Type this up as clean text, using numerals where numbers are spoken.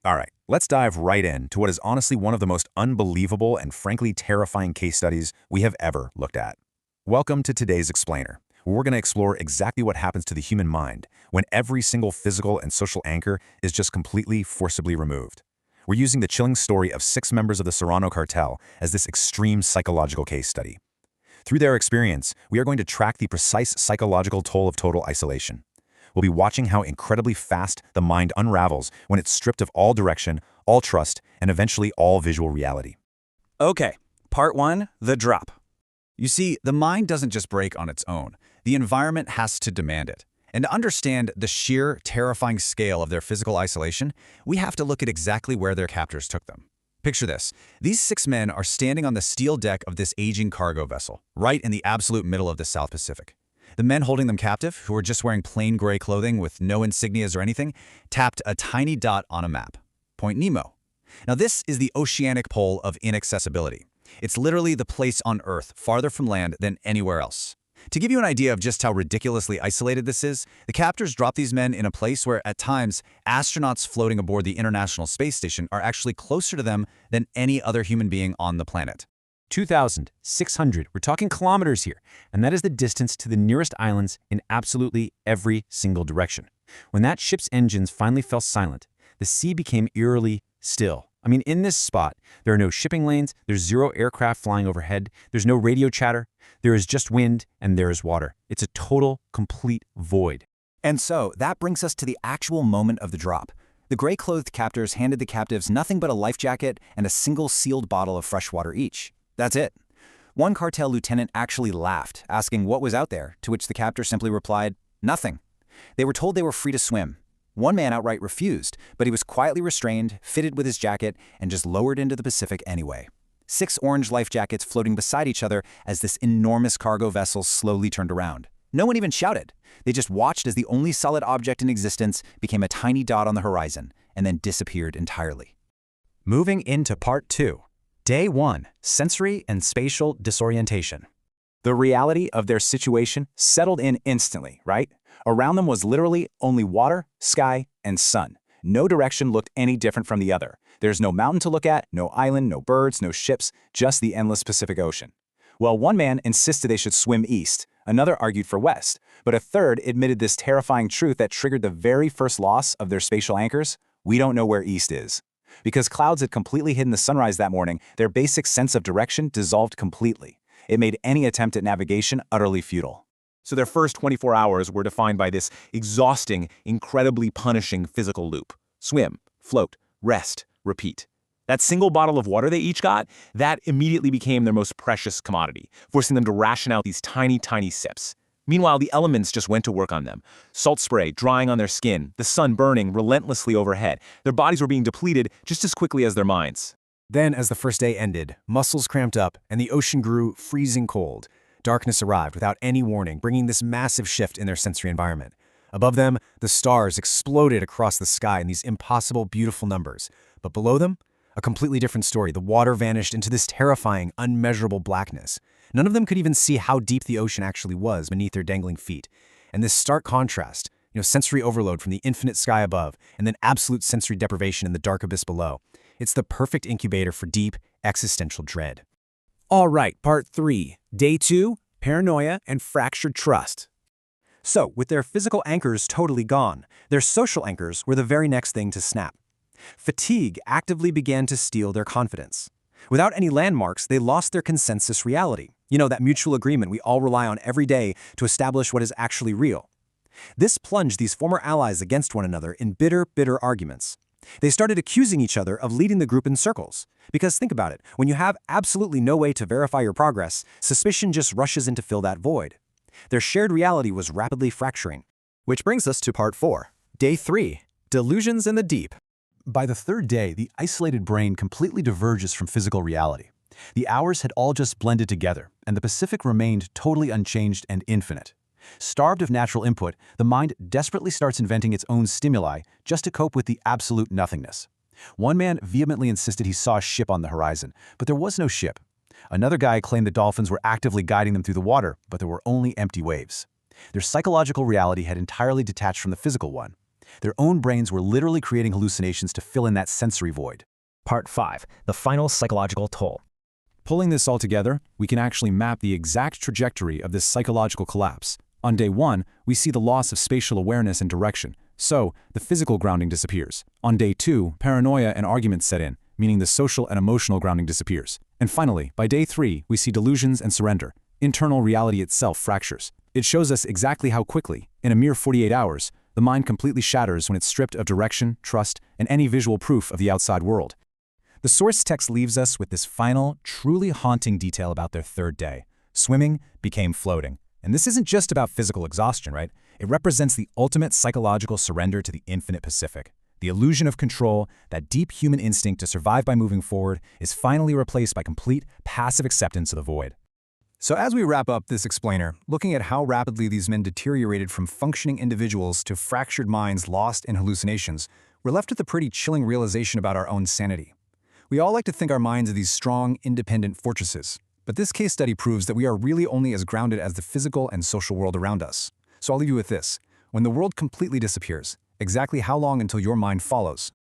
All right, let's dive right in to what is honestly one of the most unbelievable and frankly terrifying case studies we have ever looked at. Welcome to today's Explainer, where we're going to explore exactly what happens to the human mind when every single physical and social anchor is just completely forcibly removed. We're using the chilling story of 6 members of the Serrano cartel as this extreme psychological case study. Through their experience, we are going to track the precise psychological toll of total isolation. We'll be watching how incredibly fast the mind unravels when it's stripped of all direction, all trust, and eventually all visual reality. Okay, part 1, the drop. You see, the mind doesn't just break on its own. The environment has to demand it. And to understand the sheer, terrifying scale of their physical isolation, we have to look at exactly where their captors took them. Picture this. These 6 men are standing on the steel deck of this aging cargo vessel, right in the absolute middle of the South Pacific. The men holding them captive, who were just wearing plain gray clothing with no insignias or anything, tapped a tiny dot on a map. Point Nemo. Now this is the oceanic pole of inaccessibility. It's literally the place on Earth farther from land than anywhere else. To give you an idea of just how ridiculously isolated this is, the captors dropped these men in a place where, at times, astronauts floating aboard the International Space Station are actually closer to them than any other human being on the planet. 2,600, we're talking kilometers here, and that is the distance to the nearest islands in absolutely every single direction. When that ship's engines finally fell silent, the sea became eerily still. I mean, in this spot, there are no shipping lanes, there's 0 aircraft flying overhead, there's no radio chatter, there is just wind, and there is water. It's a total, complete void. And so, that brings us to the actual moment of the drop. The gray-clothed captors handed the captives nothing but a life jacket and a single sealed bottle of fresh water each. That's it. One cartel lieutenant actually laughed, asking what was out there, to which the captor simply replied, "Nothing." They were told they were free to swim. One man outright refused, but he was quietly restrained, fitted with his jacket, and just lowered into the Pacific anyway. 6 orange life jackets floating beside each other as this enormous cargo vessel slowly turned around. No one even shouted. They just watched as the only solid object in existence became a tiny dot on the horizon, and then disappeared entirely. Moving into part 2. Day 1, sensory and spatial disorientation. The reality of their situation settled in instantly, right? Around them was literally only water, sky, and sun. No direction looked any different from the other. There's no mountain to look at, no island, no birds, no ships, just the endless Pacific Ocean. Well, one man insisted they should swim east, another argued for west, but a third admitted this terrifying truth that triggered the very first loss of their spatial anchors: we don't know where east is. Because clouds had completely hidden the sunrise that morning, their basic sense of direction dissolved completely. It made any attempt at navigation utterly futile. So their first 24 hours were defined by this exhausting, incredibly punishing physical loop. Swim, float, rest, repeat. That single bottle of water they each got, that immediately became their most precious commodity, forcing them to ration out these tiny, tiny sips. Meanwhile, the elements just went to work on them. Salt spray drying on their skin, the sun burning relentlessly overhead. Their bodies were being depleted just as quickly as their minds. Then, as the first day ended, muscles cramped up and the ocean grew freezing cold. Darkness arrived without any warning, bringing this massive shift in their sensory environment. Above them, the stars exploded across the sky in these impossible, beautiful numbers. But below them, a completely different story. The water vanished into this terrifying, unmeasurable blackness. None of them could even see how deep the ocean actually was beneath their dangling feet. And this stark contrast, sensory overload from the infinite sky above, and then absolute sensory deprivation in the dark abyss below. It's the perfect incubator for deep, existential dread. All right, part 3. Day 2, paranoia and fractured trust. So, with their physical anchors totally gone, their social anchors were the very next thing to snap. Fatigue actively began to steal their confidence. Without any landmarks, they lost their consensus reality. That mutual agreement we all rely on every day to establish what is actually real. This plunged these former allies against one another in bitter, bitter arguments. They started accusing each other of leading the group in circles. Because think about it, when you have absolutely no way to verify your progress, suspicion just rushes in to fill that void. Their shared reality was rapidly fracturing. Which brings us to part 4. Day 3, delusions in the deep. By the 3rd day, the isolated brain completely diverges from physical reality. The hours had all just blended together, and the Pacific remained totally unchanged and infinite. Starved of natural input, the mind desperately starts inventing its own stimuli just to cope with the absolute nothingness. One man vehemently insisted he saw a ship on the horizon, but there was no ship. Another guy claimed the dolphins were actively guiding them through the water, but there were only empty waves. Their psychological reality had entirely detached from the physical one. Their own brains were literally creating hallucinations to fill in that sensory void. Part 5. The final psychological toll. Pulling this all together, we can actually map the exact trajectory of this psychological collapse. On day 1, we see the loss of spatial awareness and direction, so the physical grounding disappears. On day 2, paranoia and arguments set in, meaning the social and emotional grounding disappears. And finally, by day 3, we see delusions and surrender. Internal reality itself fractures. It shows us exactly how quickly, in a mere 48 hours, the mind completely shatters when it's stripped of direction, trust, and any visual proof of the outside world. The source text leaves us with this final, truly haunting detail about their third day. Swimming became floating. And this isn't just about physical exhaustion, right? It represents the ultimate psychological surrender to the infinite Pacific. The illusion of control, that deep human instinct to survive by moving forward, is finally replaced by complete, passive acceptance of the void. So as we wrap up this explainer, looking at how rapidly these men deteriorated from functioning individuals to fractured minds lost in hallucinations, we're left with a pretty chilling realization about our own sanity. We all like to think our minds are these strong, independent fortresses, but this case study proves that we are really only as grounded as the physical and social world around us. So I'll leave you with this. When the world completely disappears, exactly how long until your mind follows?